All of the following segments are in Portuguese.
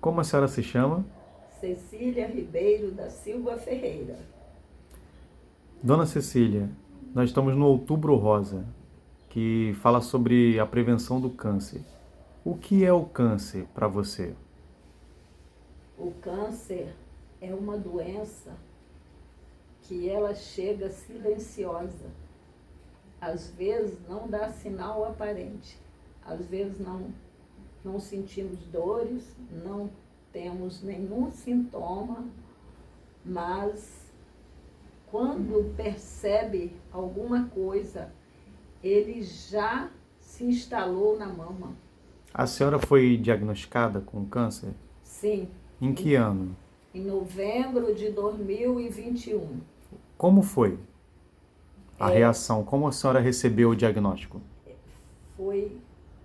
Como a senhora se chama? Cecília Ribeiro da Silva Ferreira. Dona Cecília, nós estamos no Outubro Rosa, que fala sobre a prevenção do câncer. O que é o câncer para você? O câncer é uma doença que ela chega silenciosa. Às vezes não dá sinal aparente, às vezes não sentimos dores, não temos nenhum sintoma, mas quando percebe alguma coisa, ele já se instalou na mama. A senhora foi diagnosticada com câncer? Sim, Em que ano? em novembro de 2021. Como foi a reação? Como a senhora recebeu o diagnóstico? Foi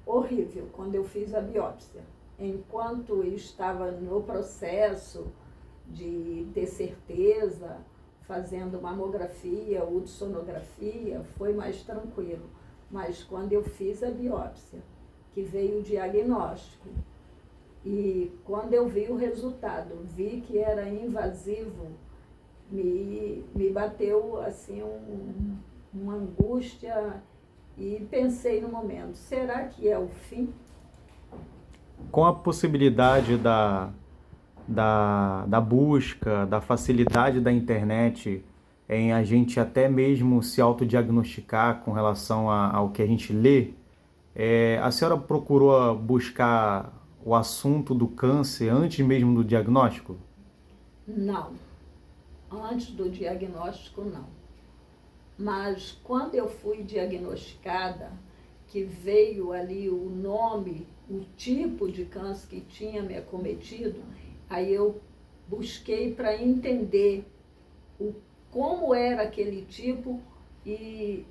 horrível quando eu fiz a biópsia. Enquanto eu estava no processo de ter certeza, fazendo mamografia, ultrassonografia, foi mais tranquilo. Mas quando eu fiz a biópsia, que veio o diagnóstico, e quando eu vi o resultado, vi que era invasivo, me bateu assim uma angústia e pensei no momento, será que é o fim? Com a possibilidade da busca, da facilidade da internet em a gente até mesmo se autodiagnosticar com relação ao que a gente lê, a senhora procurou buscar o assunto do câncer antes mesmo do diagnóstico? Não, antes do diagnóstico não. Mas quando eu fui diagnosticada, que veio ali o nome, o tipo de câncer que tinha me acometido, aí eu busquei para entender como era aquele tipo e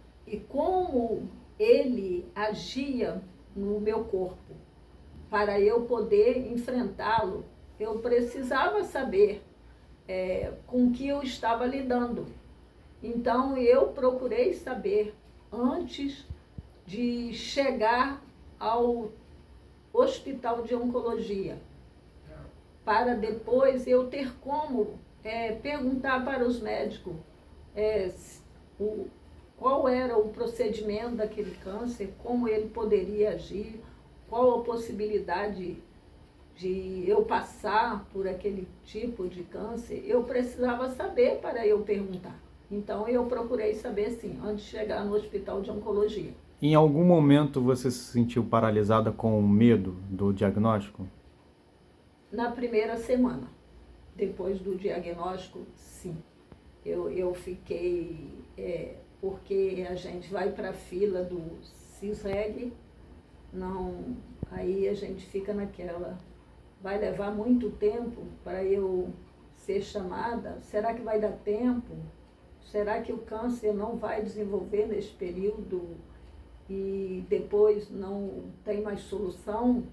como ele agia no meu corpo. Para eu poder enfrentá-lo, eu precisava saber com que eu estava lidando. Então eu procurei saber antes de chegar ao hospital de oncologia, para depois eu ter como perguntar para os médicos qual era o procedimento daquele câncer, como ele poderia agir, qual a possibilidade de eu passar por aquele tipo de câncer. Eu precisava saber para eu perguntar. Então eu procurei saber sim, antes de chegar no hospital de oncologia. Em algum momento você se sentiu paralisada com medo do diagnóstico? Na primeira semana, depois do diagnóstico, sim. Eu fiquei, porque a gente vai para a fila do CISREG, não, aí a gente fica naquela, vai levar muito tempo para eu ser chamada? Será que vai dar tempo? Será que o câncer não vai desenvolver nesse período e depois não tem mais solução?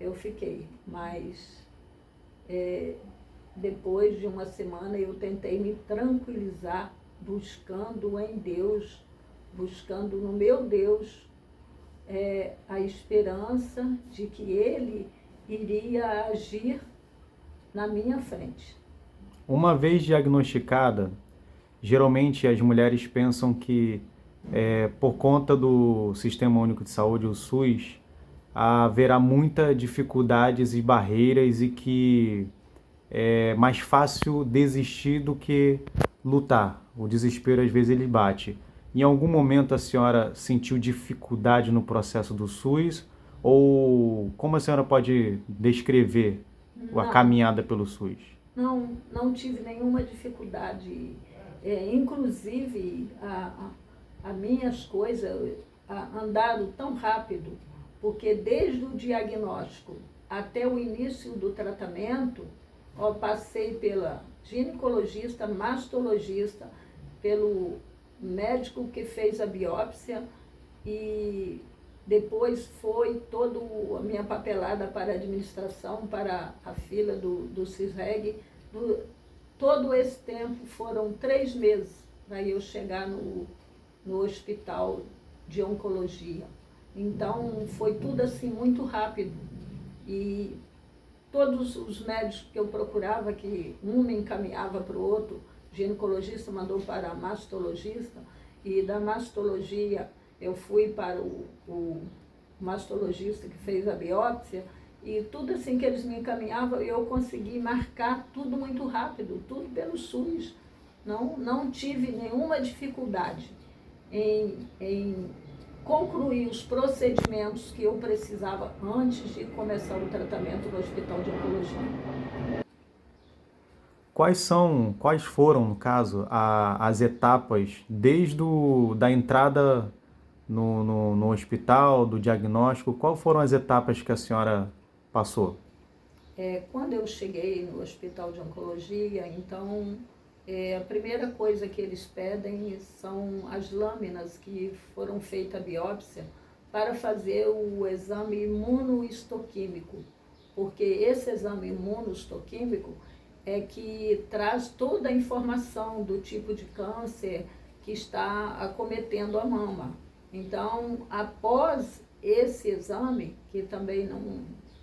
Eu fiquei, mas depois de uma semana eu tentei me tranquilizar, buscando em Deus, buscando no meu Deus a esperança de que Ele iria agir na minha frente. Uma vez diagnosticada, geralmente as mulheres pensam que por conta do Sistema Único de Saúde, o SUS, haverá muitas dificuldades e barreiras e que é mais fácil desistir do que lutar. O desespero às vezes ele bate. Em algum momento a senhora sentiu dificuldade no processo do SUS? Ou como a senhora pode descrever a Não, caminhada pelo SUS? não tive nenhuma dificuldade. Inclusive, as minhas coisas andaram tão rápido, porque desde o diagnóstico até o início do tratamento, eu passei pela ginecologista, mastologista, pelo médico que fez a biópsia e depois foi toda a minha papelada para a administração, para a fila do CISREG. Todo esse tempo foram 3 meses para eu chegar no hospital de oncologia. Então foi tudo assim muito rápido. E todos os médicos que eu procurava, que um me encaminhava para o outro, o ginecologista mandou para a mastologista, e da mastologia eu fui para o mastologista que fez a biópsia, e tudo assim que eles me encaminhavam, eu consegui marcar tudo muito rápido, tudo pelo SUS. Não tive nenhuma dificuldade em concluir os procedimentos que eu precisava antes de começar o tratamento no Hospital de Oncologia. Quais foram, no caso, as etapas desde da entrada no hospital, do diagnóstico? Quais foram as etapas que a senhora passou? Quando eu cheguei no Hospital de Oncologia, então, a primeira coisa que eles pedem são as lâminas que foram feitas a biópsia para fazer o exame imunohistoquímico, porque esse exame imunohistoquímico é que traz toda a informação do tipo de câncer que está acometendo a mama. Então, após esse exame, que também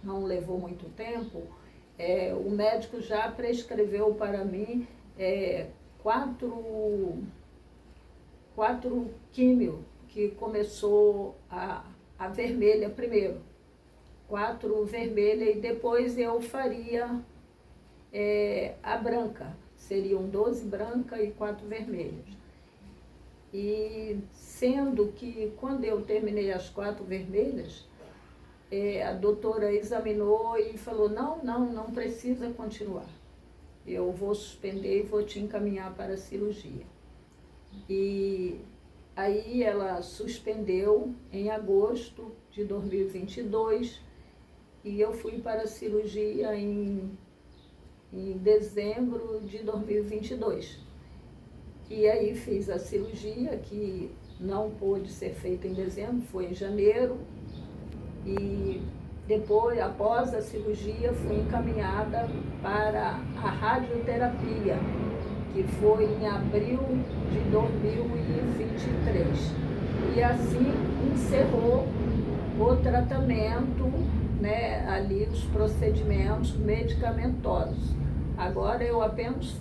não levou muito tempo, o médico já prescreveu para mim quatro químio, que começou a vermelha primeiro, 4 vermelha, e depois eu faria a branca, seriam 12 brancas e 4 vermelhas. E sendo que quando eu terminei as 4 vermelhas, a doutora examinou e falou, não precisa continuar. Eu vou suspender e vou te encaminhar para a cirurgia. E aí ela suspendeu em agosto de 2022 e eu fui para a cirurgia em dezembro de 2022. E aí fiz a cirurgia, que não pôde ser feita em dezembro, foi em janeiro. E depois, após a cirurgia, fui encaminhada para a radioterapia, que foi em abril de 2023. E assim encerrou o tratamento, né, ali os procedimentos medicamentosos. Agora eu apenas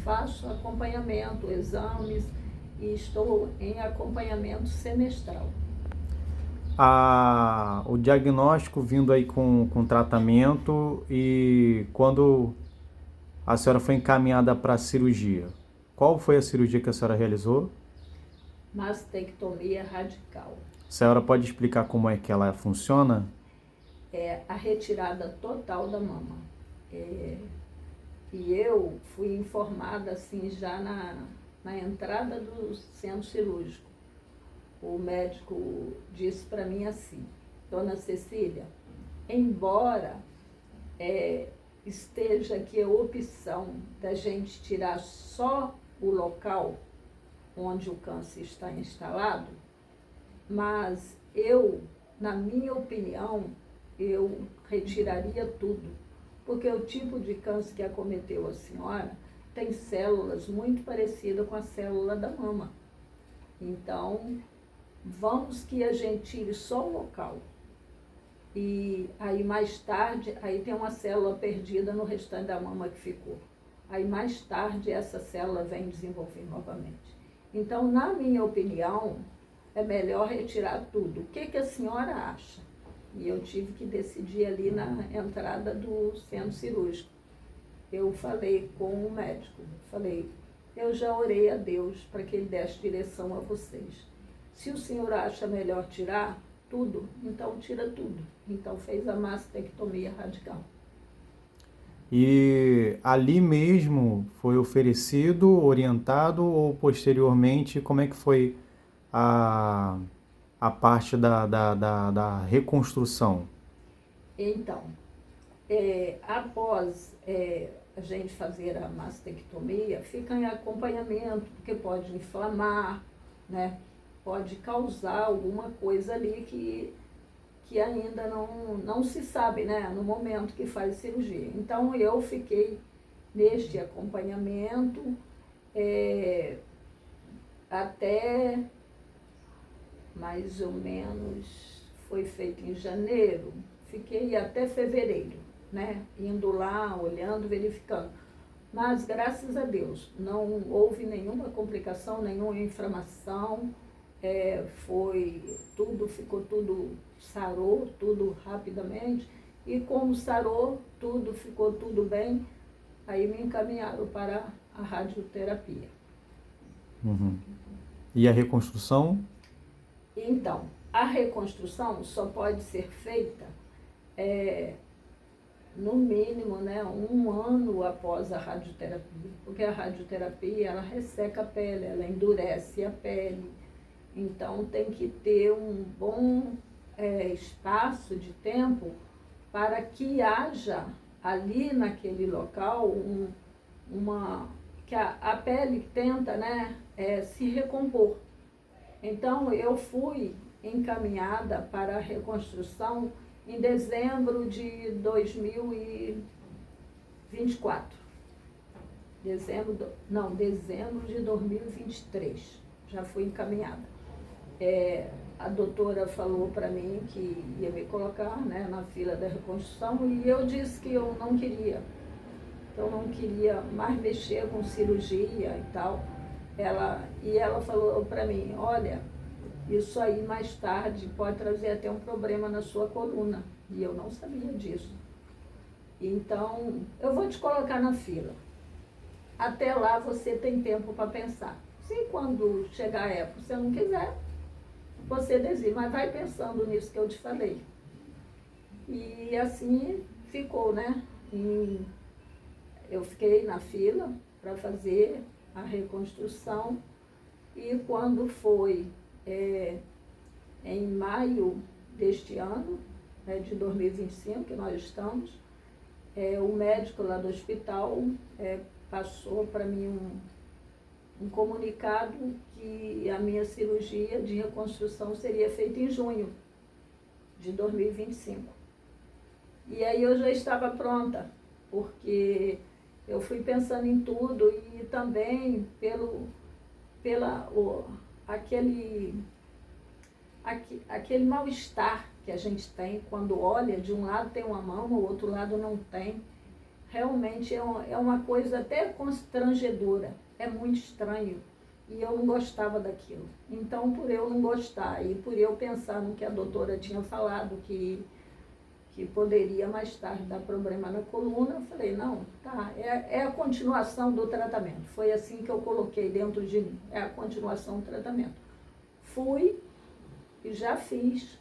faço acompanhamento, exames, e estou em acompanhamento semestral. O diagnóstico vindo aí com tratamento, e quando a senhora foi encaminhada para a cirurgia, qual foi a cirurgia que a senhora realizou? Mastectomia radical. A senhora pode explicar como é que ela funciona? É a retirada total da mama. E eu fui informada assim já na entrada do centro cirúrgico. O médico disse para mim assim, Dona Cecília, embora esteja aqui a opção da gente tirar só o local onde o câncer está instalado, mas eu, na minha opinião, eu retiraria tudo, porque o tipo de câncer que acometeu a senhora tem células muito parecidas com a célula da mama. Então, vamos que a gente tire só o local. E aí mais tarde, aí tem uma célula perdida no restante da mama que ficou. Aí mais tarde essa célula vem desenvolver novamente. Então, na minha opinião, é melhor retirar tudo. O que a senhora acha? E eu tive que decidir ali na entrada do centro cirúrgico. Eu falei com o médico, eu já orei a Deus para que ele desse direção a vocês. Se o senhor acha melhor tirar tudo, então tira tudo. Então fez a mastectomia radical. E ali mesmo foi oferecido, orientado, ou posteriormente, como é que foi a parte da reconstrução? Então, após a gente fazer a mastectomia, fica em acompanhamento, porque pode inflamar, né? Pode causar alguma coisa ali que ainda não se sabe, né, no momento que faz cirurgia. Então, eu fiquei neste acompanhamento até mais ou menos, foi feito em janeiro, fiquei até fevereiro. né? Indo lá, olhando, verificando. Mas, graças a Deus, não houve nenhuma complicação, nenhuma inflamação, ficou tudo, sarou tudo rapidamente, e como sarou, ficou tudo bem, aí me encaminharam para a radioterapia. Uhum. E a reconstrução? Então, a reconstrução só pode ser feita no mínimo, né, 1 ano após a radioterapia, porque a radioterapia, ela resseca a pele, ela endurece a pele, então tem que ter um bom espaço de tempo para que haja ali naquele local que a pele tenta, né, se recompor. Então eu fui encaminhada para a reconstrução em dezembro de 2024. Dezembro de 2023, já fui encaminhada. A doutora falou para mim que ia me colocar, né, na fila da reconstrução, e eu disse que eu não queria. Eu não queria mais mexer com cirurgia e tal. Ela falou para mim, olha, isso aí mais tarde pode trazer até um problema na sua coluna. E eu não sabia disso. Então, eu vou te colocar na fila. Até lá você tem tempo para pensar. Se quando chegar a época você não quiser, você desiste. Mas vai pensando nisso que eu te falei. E assim ficou, né? Eu fiquei na fila para fazer a reconstrução. E quando foi em maio deste ano, de 2025, que nós estamos, o médico lá do hospital passou para mim um comunicado que a minha cirurgia de reconstrução seria feita em junho de 2025. E aí eu já estava pronta, porque eu fui pensando em tudo e também aquele mal-estar que a gente tem quando olha, de um lado tem uma mão, o outro lado não tem. Realmente é uma coisa até constrangedora, é muito estranho. E eu não gostava daquilo. Então, por eu não gostar e por eu pensar no que a doutora tinha falado, que poderia mais tarde dar problema na coluna, eu falei, não, tá, é a continuação do tratamento. Foi assim que eu coloquei dentro de mim, é a continuação do tratamento. Fui e já fiz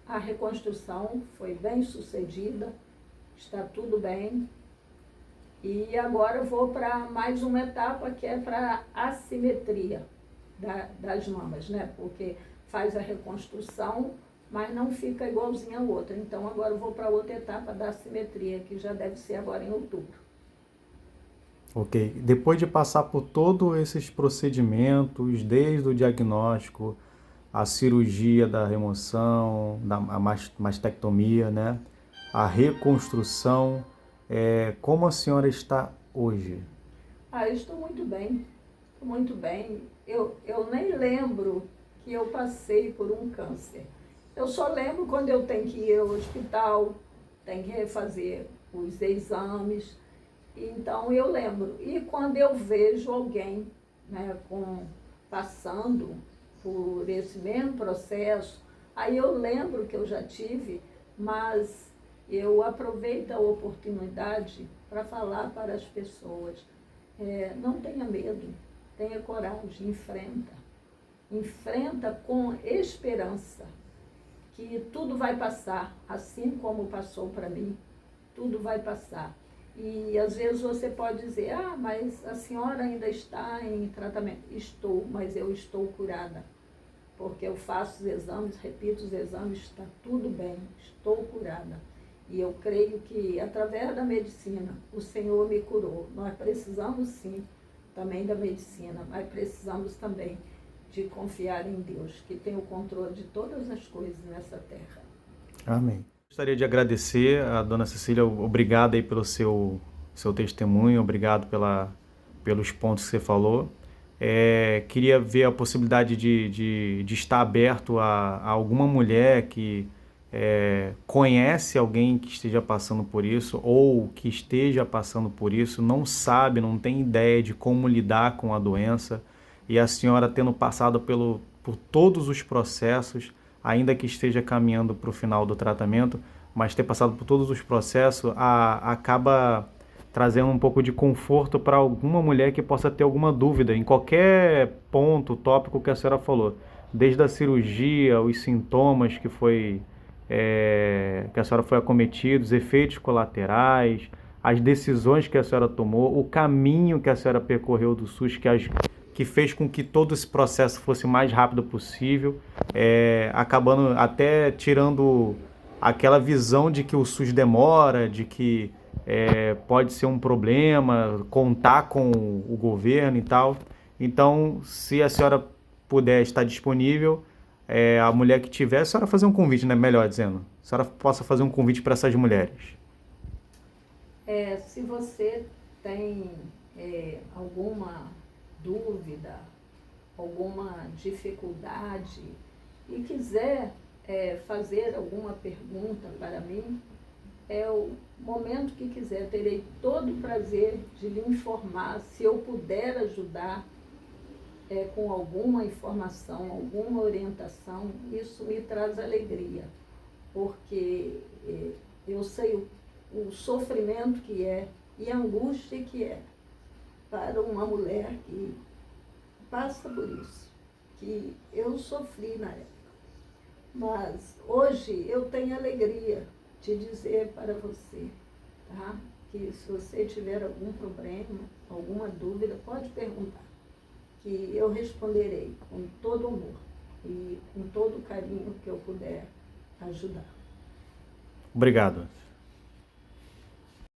a reconstrução, foi bem sucedida, está tudo bem. E agora eu vou para mais uma etapa, que é para a assimetria das mamas, né? Porque faz a reconstrução, mas não fica igualzinha a outra. Então agora eu vou para outra etapa da assimetria, que já deve ser agora em outubro. Ok. Depois de passar por todos esses procedimentos, desde o diagnóstico, a cirurgia da remoção, a mastectomia, né? A reconstrução, como a senhora está hoje? Eu estou muito bem, muito bem. Eu nem lembro que eu passei por um câncer. Eu só lembro quando eu tenho que ir ao hospital, tenho que refazer os exames, então eu lembro. E quando eu vejo alguém, né, passando por esse mesmo processo, aí eu lembro que eu já tive, mas eu aproveito a oportunidade para falar para as pessoas, não tenha medo, tenha coragem, enfrenta com esperança, que tudo vai passar, assim como passou para mim, tudo vai passar. E às vezes você pode dizer, mas a senhora ainda está em tratamento. Estou, mas eu estou curada, porque eu faço os exames, repito os exames, está tudo bem, estou curada. E eu creio que através da medicina o Senhor me curou. Nós precisamos sim também da medicina, mas precisamos também de confiar em Deus, que tem o controle de todas as coisas nessa terra. Amém. Gostaria de agradecer a dona Cecília, obrigado aí pelo seu testemunho, obrigado pelos pontos que você falou. Queria ver a possibilidade de estar aberto a alguma mulher que conhece alguém que esteja passando por isso ou que esteja passando por isso, não sabe, não tem ideia de como lidar com a doença, e a senhora tendo passado por todos os processos, ainda que esteja caminhando para o final do tratamento, mas ter passado por todos os processos, acaba trazendo um pouco de conforto para alguma mulher que possa ter alguma dúvida em qualquer ponto, tópico que a senhora falou, desde a cirurgia, os sintomas que a senhora foi acometida, os efeitos colaterais, as decisões que a senhora tomou, o caminho que a senhora percorreu do SUS, que fez com que todo esse processo fosse o mais rápido possível, acabando até tirando aquela visão de que o SUS demora, de que pode ser um problema, contar com o governo e tal. Então, se a senhora puder estar disponível, a mulher que tiver, a senhora fazer um convite, né? Melhor dizendo, a senhora possa fazer um convite para essas mulheres. Se você tem alguma dúvida, alguma dificuldade e quiser fazer alguma pergunta para mim, o momento que quiser, terei todo o prazer de lhe informar, se eu puder ajudar com alguma informação, alguma orientação, isso me traz alegria, porque eu sei o sofrimento que é e a angústia que é para uma mulher que passa por isso, que eu sofri na época. Mas hoje eu tenho alegria de dizer para você, tá? Que se você tiver algum problema, alguma dúvida, pode perguntar, que eu responderei com todo amor e com todo o carinho que eu puder ajudar. Obrigado.